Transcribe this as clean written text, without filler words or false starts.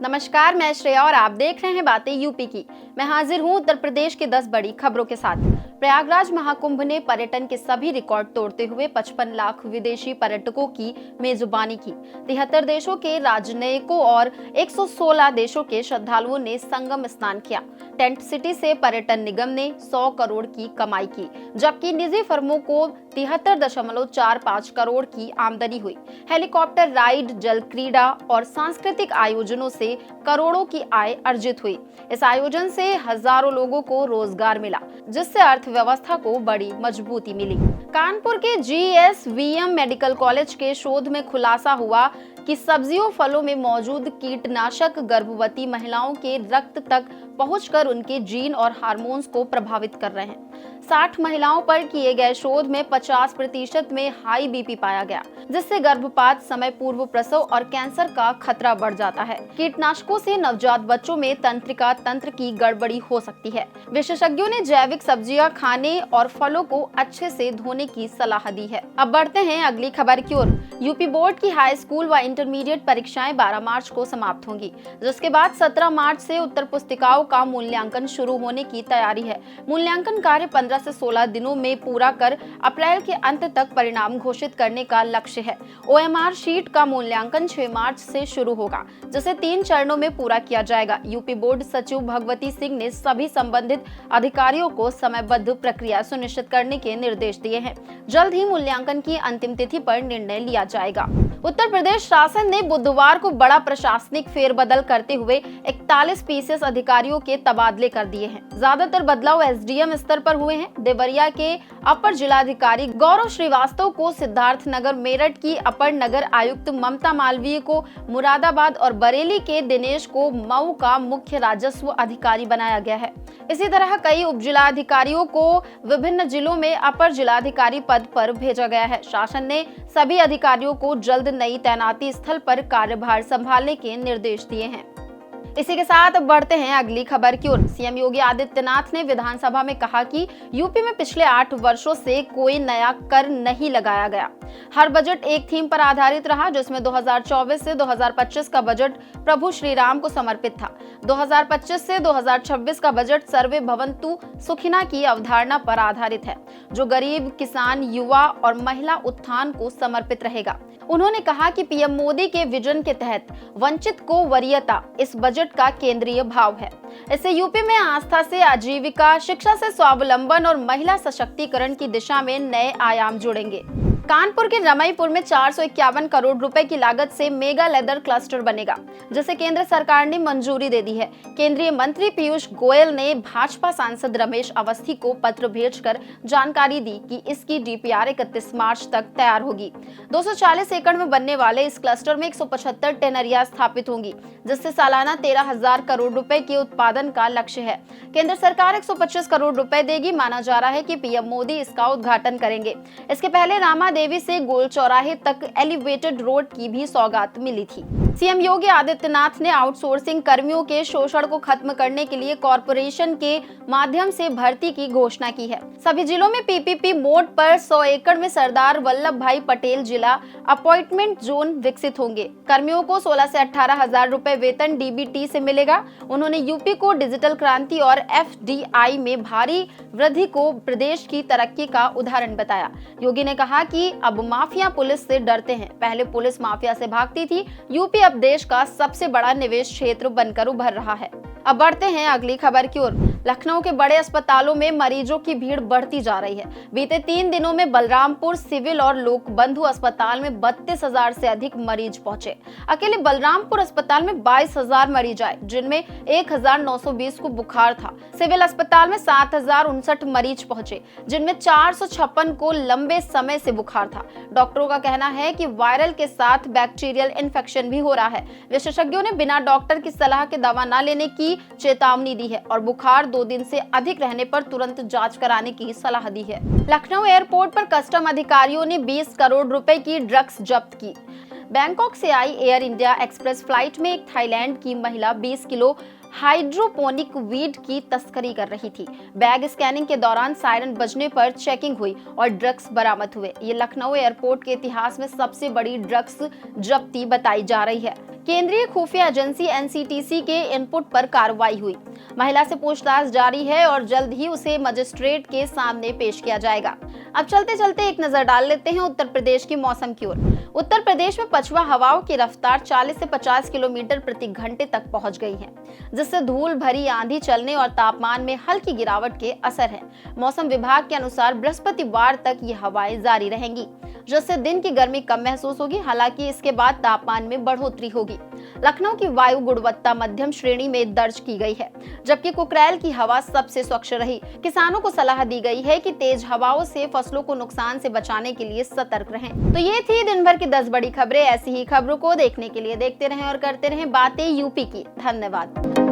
नमस्कार, मैं श्रेया और आप देख रहे हैं बातें यूपी की। मैं हाजिर हूं उत्तर प्रदेश की 10 बड़ी खबरों के साथ। प्रयागराज महाकुंभ ने पर्यटन के सभी रिकॉर्ड तोड़ते हुए 55 लाख विदेशी पर्यटकों की मेजबानी की। 73 देशों के राजनयिकों और 116 देशों के श्रद्धालुओं ने संगम स्नान किया। टेंट सिटी से पर्यटन निगम ने 100 करोड़ की कमाई की, जबकि निजी फर्मों को 73.45 करोड़ की आमदनी हुई। हेलीकॉप्टर राइड, जल क्रीड़ा और सांस्कृतिक आयोजनों से करोड़ों की आय अर्जित हुई। इस आयोजन से हजारों लोगों को रोजगार मिला, जिससे अर्थव्यवस्था को बड़ी मजबूती मिली। कानपुर के GSVM मेडिकल कॉलेज के शोध में खुलासा हुआ कि सब्जियों फलों में मौजूद कीटनाशक गर्भवती महिलाओं के रक्त तक पहुंचकर उनके जीन और हार्मोन्स को प्रभावित कर रहे हैं। 60 महिलाओं पर किए गए शोध में 50% में हाई BP पाया गया, जिससे गर्भपात, समय पूर्व प्रसव और कैंसर का खतरा बढ़ जाता है। कीटनाशकों से नवजात बच्चों में तंत्रिका तंत्र की गड़बड़ी हो सकती है। विशेषज्ञों ने जैविक सब्जियां खाने और फलों को अच्छे से धोने की सलाह दी है। अब बढ़ते हैं अगली खबर की ओर। यूपी बोर्ड की हाई स्कूल व इंटरमीडिएट परीक्षाएं 12 मार्च को समाप्त होंगी, जिसके बाद 17 मार्च से उत्तर पुस्तिकाओं का मूल्यांकन शुरू होने की तैयारी है। मूल्यांकन कार्य 15 से 16 दिनों में पूरा कर अप्रैल के अंत तक परिणाम घोषित करने का लक्ष्य है। OMR शीट का मूल्यांकन 6 मार्च से शुरू होगा, जिसे 3 चरणों में पूरा किया जाएगा। यूपी बोर्ड सचिव भगवती सिंह ने सभी संबंधित अधिकारियों को समयबद्ध प्रक्रिया सुनिश्चित करने के निर्देश दिए हैं। जल्द ही मूल्यांकन की अंतिम तिथि पर निर्णय लिया जाएगा। उत्तर प्रदेश शासन ने बुधवार को बड़ा प्रशासनिक फेरबदल करते हुए 41 PCS अधिकारियों के तबादले कर दिए हैं। ज्यादातर बदलाव SDM स्तर पर हुए हैं। देवरिया के अपर जिलाधिकारी गौरव श्रीवास्तव को सिद्धार्थनगर, मेरठ की अपर नगर आयुक्त ममता मालवीय को मुरादाबाद और बरेली के दिनेश को मऊ का मुख्य राजस्व अधिकारी बनाया गया है। इसी तरह कई उप जिलाधिकारियों को विभिन्न जिलों में अपर जिलाधिकारी पद पर भेजा गया है। शासन ने सभी अधिकारियों को जल्द नई तैनाती स्थल पर कार्यभार संभालने के निर्देश दिए हैं। इसी के साथ बढ़ते हैं अगली खबर की ओर। CM योगी आदित्यनाथ ने विधानसभा में कहा कि यूपी में पिछले 8 वर्षों से कोई नया कर नहीं लगाया गया। हर बजट एक थीम पर आधारित रहा, जिसमें 2024 से 2025 का बजट प्रभु श्री राम को समर्पित था। 2025 से 2026 का बजट सर्वे भवन्तु सुखिना की अवधारणा पर आधारित है, जो गरीब, किसान, युवा और महिला उत्थान को समर्पित रहेगा। उन्होंने कहा कि PM मोदी के विजन के तहत वंचित को वरीयता इस बजट का केंद्रीय भाव है। इससे यूपी में आस्था से आजीविका, शिक्षा से स्वावलंबन और महिला सशक्तिकरण की दिशा में नए आयाम जुड़ेंगे। कानपुर के रमईपुर में 451 करोड़ रुपए की लागत से मेगा लेदर क्लस्टर बनेगा, जिसे केंद्र सरकार ने मंजूरी दे दी है। केंद्रीय मंत्री पीयूष गोयल ने भाजपा सांसद रमेश अवस्थी को पत्र भेजकर जानकारी दी कि इसकी DPR 31 मार्च तक तैयार होगी। 240 एकड़ में बनने वाले इस क्लस्टर में 175 टेनरिया स्थापित होंगी, जिससे सालाना 13,000 करोड़ रुपए के उत्पादन का लक्ष्य है। केंद्र सरकार 125 करोड़ रुपए देगी। माना जा रहा है कि PM मोदी इसका उद्घाटन करेंगे। इसके पहले रामा देवी से गोल चौराहे तक एलिवेटेड रोड की भी सौगात मिली थी। CM योगी आदित्यनाथ ने आउटसोर्सिंग कर्मियों के शोषण को खत्म करने के लिए कॉरपोरेशन के माध्यम से भर्ती की घोषणा की है। सभी जिलों में PPP मोड पर 100 एकड़ में सरदार वल्लभ भाई पटेल जिला अपॉइंटमेंट जोन विकसित होंगे। कर्मियों को 16 से 18,000 रुपए वेतन DBT से मिलेगा। उन्होंने यूपी को डिजिटल क्रांति और FDI में भारी वृद्धि को प्रदेश की तरक्की का उदाहरण बताया। योगी ने कहा कि अब माफिया पुलिस से डरते हैं। पहले पुलिस माफिया से भागती थी। यूपी अब देश का सबसे बड़ा निवेश क्षेत्र बनकर उभर रहा है। अब बढ़ते हैं अगली खबर की ओर। लखनऊ के बड़े अस्पतालों में मरीजों की भीड़ बढ़ती जा रही है। बीते 3 दिनों में बलरामपुर सिविल और लोकबंधु अस्पताल में 32,000 से अधिक मरीज पहुंचे। अकेले बलरामपुर अस्पताल में 22,000 मरीज आए, जिनमें 1,920 को बुखार था। सिविल अस्पताल में 7,059 मरीज पहुंचे, जिनमें 456 को लंबे समय से बुखार था। डॉक्टरों का कहना है कि वायरल के साथ बैक्टीरियल इन्फेक्शन भी हो रहा है। विशेषज्ञों ने बिना डॉक्टर की सलाह के दवा न लेने की चेतावनी दी है और बुखार 2 दिन से अधिक रहने पर तुरंत जांच कराने की सलाह दी है। लखनऊ एयरपोर्ट पर कस्टम अधिकारियों ने 20 करोड़ रुपए की ड्रग्स जब्त की। बैंकॉक से आई एयर इंडिया एक्सप्रेस फ्लाइट में एक थाईलैंड की महिला 20 किलो हाइड्रोपोनिक वीड की तस्करी कर रही थी। बैग स्कैनिंग के दौरान सायरन बजने पर चेकिंग हुई और ड्रग्स बरामद हुए। ये लखनऊ एयरपोर्ट के इतिहास में सबसे बड़ी ड्रग्स जब्ती बताई जा रही है। केंद्रीय खुफिया एजेंसी एनसीटीसी के इनपुट पर कार्रवाई हुई। महिला से पूछताछ जारी है और जल्द ही उसे मजिस्ट्रेट के सामने पेश किया जाएगा। अब चलते चलते एक नजर डाल लेते हैं उत्तर प्रदेश के मौसम की ओर। उत्तर प्रदेश में पछुआ हवाओं की रफ्तार 40 से 50 किलोमीटर प्रति घंटे तक पहुंच गई है, जिससे धूल भरी आंधी चलने और तापमान में हल्की गिरावट के असर है। मौसम विभाग के अनुसार बृहस्पतिवार तक ये हवाएं जारी रहेंगी, जिससे दिन की गर्मी कम महसूस होगी। हालांकि इसके बाद तापमान में बढ़ोतरी होगी। लखनऊ की वायु गुणवत्ता मध्यम श्रेणी में दर्ज की गई है, जबकि कुकरैल की हवा सबसे स्वच्छ रही। किसानों को सलाह दी गई है कि तेज हवाओं से फसलों को नुकसान से बचाने के लिए सतर्क रहें। तो ये थी दिन भर की 10 बड़ी खबरें। ऐसी ही खबरों को देखने के लिए देखते रहें और करते रहें बातें यूपी की। धन्यवाद।